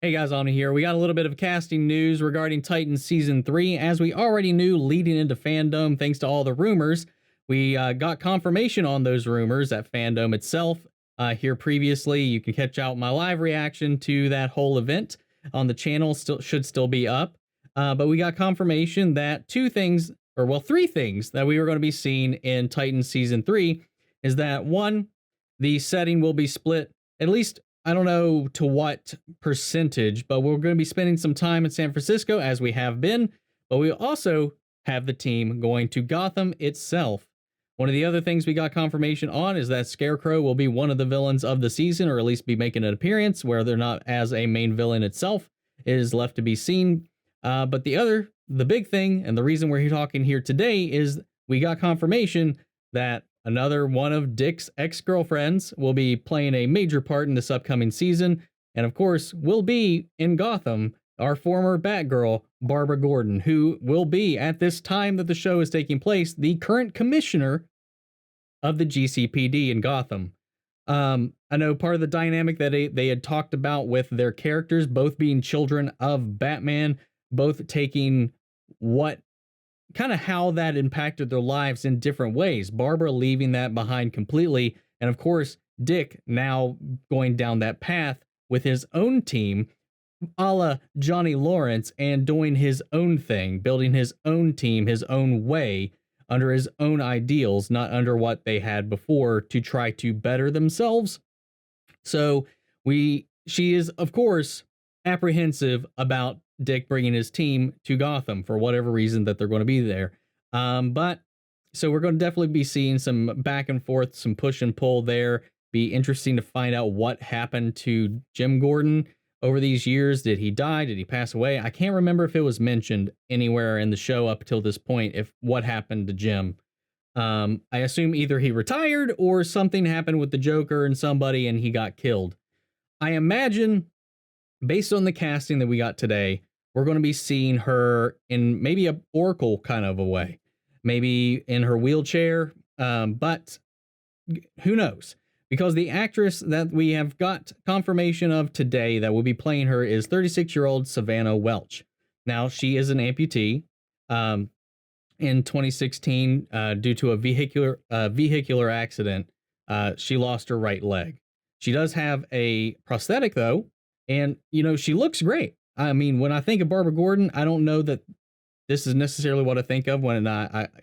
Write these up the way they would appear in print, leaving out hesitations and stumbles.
Hey guys, on here. We got a little bit of casting news regarding Titans Season 3. As we already knew leading into fandom, thanks to all the rumors, we got confirmation on those rumors at fandom itself. Here previously, you can catch out my live reaction to that whole event on the channel. Should still be up. But we got confirmation that three things that we were going to be seeing in Titans Season 3 is that one, the setting will be split, at least I don't know to what percentage, but we're going to be spending some time in San Francisco as we have been, but we also have the team going to Gotham itself. One of the other things we got confirmation on is that Scarecrow will be one of the villains of the season, or at least be making an appearance, where they're not as a main villain itself is left to be seen. But the big thing, and the reason we're talking here today, is we got confirmation that another one of Dick's ex-girlfriends will be playing a major part in this upcoming season, and of course will be in Gotham, our former Batgirl, Barbara Gordon, who will be, at this time that the show is taking place, the current commissioner of the G.C.P.D. in Gotham. I know part of the dynamic that they had talked about with their characters, both being children of Batman, both taking how that impacted their lives in different ways. Barbara leaving that behind completely, and of course, Dick now going down that path with his own team, a la Johnny Lawrence, and doing his own thing, building his own team, his own way, under his own ideals, not under what they had before, to try to better themselves. So she is, of course, apprehensive about Dick bringing his team to Gotham for whatever reason that they're going to be there. But so we're going to definitely be seeing some back and forth, some push and pull there. Be interesting to find out what happened to Jim Gordon over these years. Did he die? Did he pass away? I can't remember if it was mentioned anywhere in the show up till this point, if what happened to Jim. I assume either he retired or something happened with the Joker and somebody and he got killed. I imagine, based on the casting that we got today, we're going to be seeing her in maybe a Oracle kind of a way, maybe in her wheelchair, but who knows? Because the actress that we have got confirmation of today that will be playing her is 36-year-old Savannah Welch. Now, she is an amputee. In 2016, due to a vehicular accident, she lost her right leg. She does have a prosthetic, though, and, she looks great. I mean, when I think of Barbara Gordon, I don't know that this is necessarily what I think of when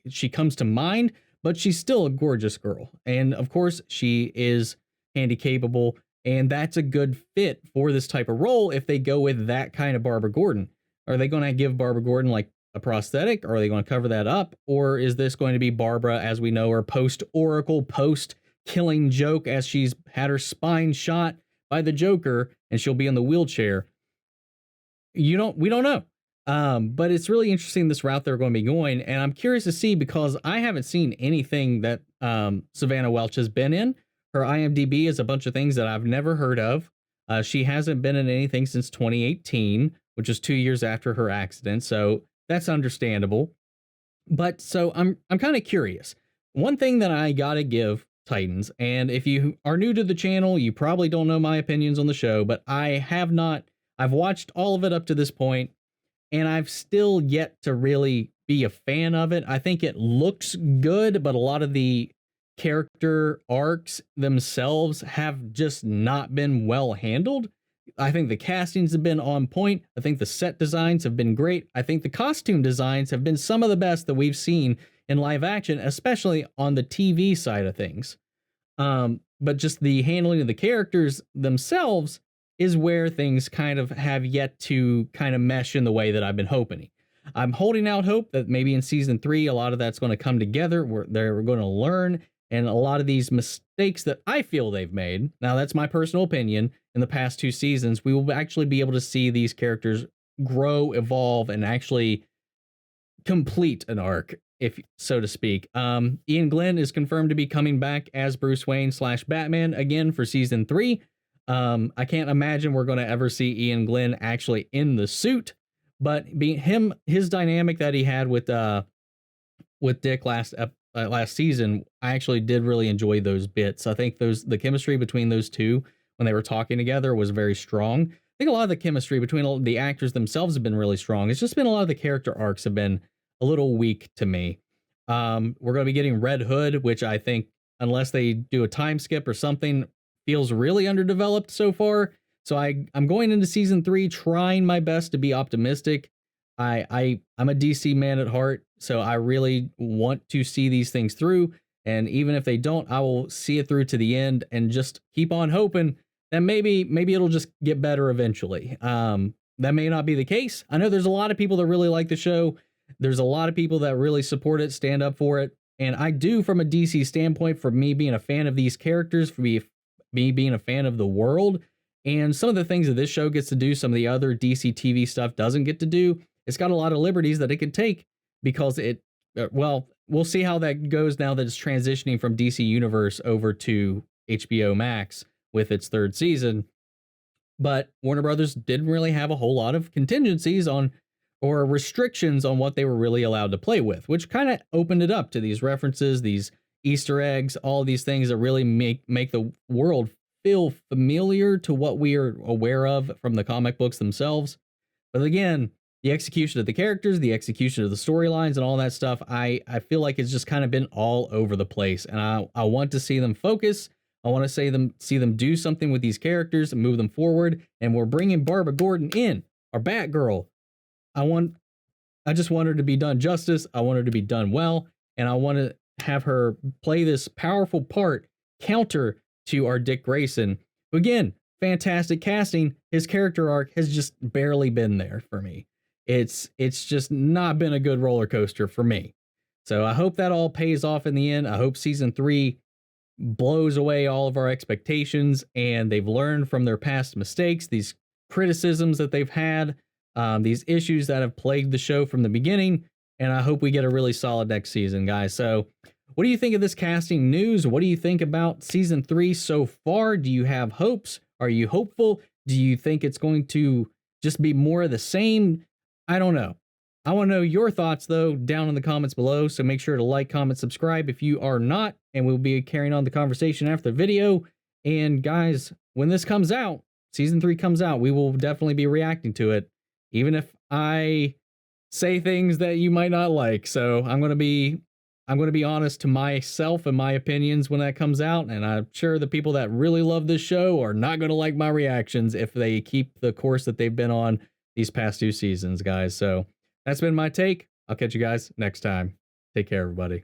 she comes to mind, but she's still a gorgeous girl. And of course, she is handy capable, and that's a good fit for this type of role if they go with that kind of Barbara Gordon. Are they going to give Barbara Gordon like a prosthetic, or are they going to cover that up? Or is this going to be Barbara as we know her, post-Oracle, post-Killing Joke, as she's had her spine shot by the Joker and she'll be in the wheelchair? We don't know. But it's really interesting, this route they're going to be going, and I'm curious to see, because I haven't seen anything that Savannah Welch has been in. Her IMDb is a bunch of things that I've never heard of. She hasn't been in anything since 2018, which is 2 years after her accident, so that's understandable. But so I'm kind of curious. One thing that I gotta give Titans, and if you are new to the channel, you probably don't know my opinions on the show, but I've watched all of it up to this point, and I've still yet to really be a fan of it. I think it looks good, but a lot of the character arcs themselves have just not been well handled. I think the castings have been on point. I think the set designs have been great. I think the costume designs have been some of the best that we've seen in live action, especially on the TV side of things. But just the handling of the characters themselves is where things kind of have yet to kind of mesh in the way that I've been hoping. I'm holding out hope that maybe in season 3, a lot of that's going to come together, where they're going to learn, and a lot of these mistakes that I feel they've made, now that's my personal opinion, in the past 2 seasons, we will actually be able to see these characters grow, evolve, and actually complete an arc, if so to speak. Ian Glenn is confirmed to be coming back as Bruce Wayne / Batman again for season 3. I can't imagine we're going to ever see Ian Glenn actually in the suit, but his dynamic that he had with Dick last season, I actually did really enjoy those bits. I think the chemistry between those two when they were talking together was very strong. think a lot of the chemistry between the actors themselves have been really strong. It's just been a lot of the character arcs have been a little weak to me. We're going to be getting Red Hood, which I think, unless they do a time skip or something, feels really underdeveloped so far. So I'm going into season 3 trying my best to be optimistic. I'm a DC man at heart, so I really want to see these things through. And even if they don't, I will see it through to the end and just keep on hoping that maybe it'll just get better eventually. That may not be the case. I know there's a lot of people that really like the show. There's a lot of people that really support it, stand up for it. And I do, from a DC standpoint, for me being a fan of these characters, for me being a fan of the world, and some of the things that this show gets to do, some of the other DC TV stuff doesn't get to do. It's got a lot of liberties that it can take because well, we'll see how that goes now that it's transitioning from DC Universe over to HBO Max with its 3rd season. But Warner Brothers didn't really have a whole lot of contingencies on or restrictions on what they were really allowed to play with, which kind of opened it up to these references, these Easter eggs, all these things that really make the world feel familiar to what we are aware of from the comic books themselves. But again, the execution of the characters, the execution of the storylines and all that stuff, I feel like it's just kind of been all over the place. And I want to see them focus. I want to see them do something with these characters and move them forward. And we're bringing Barbara Gordon in, our Batgirl. I just want her to be done justice. I want her to be done well. And I want to have her play this powerful part counter to our Dick Grayson, who, again, fantastic casting. His character arc has just barely been there for me. It's just not been a good roller coaster for me. So I hope that all pays off in the end. I hope season 3 blows away all of our expectations and they've learned from their past mistakes, these criticisms that they've had, these issues that have plagued the show from the beginning. And I hope we get a really solid next season, guys. So what do you think of this casting news? What do you think about season 3 so far? Do you have hopes? Are you hopeful? Do you think it's going to just be more of the same? I don't know. I want to know your thoughts, though, down in the comments below. So make sure to like, comment, subscribe if you are not, and we'll be carrying on the conversation after the video. And guys, when this comes out, season 3 comes out, we will definitely be reacting to it, even if I say things that you might not like. So I'm going to be honest to myself and my opinions when that comes out. And I'm sure the people that really love this show are not going to like my reactions if they keep the course that they've been on these past 2 seasons, guys. So that's been my take. I'll catch you guys next time. Take care, everybody.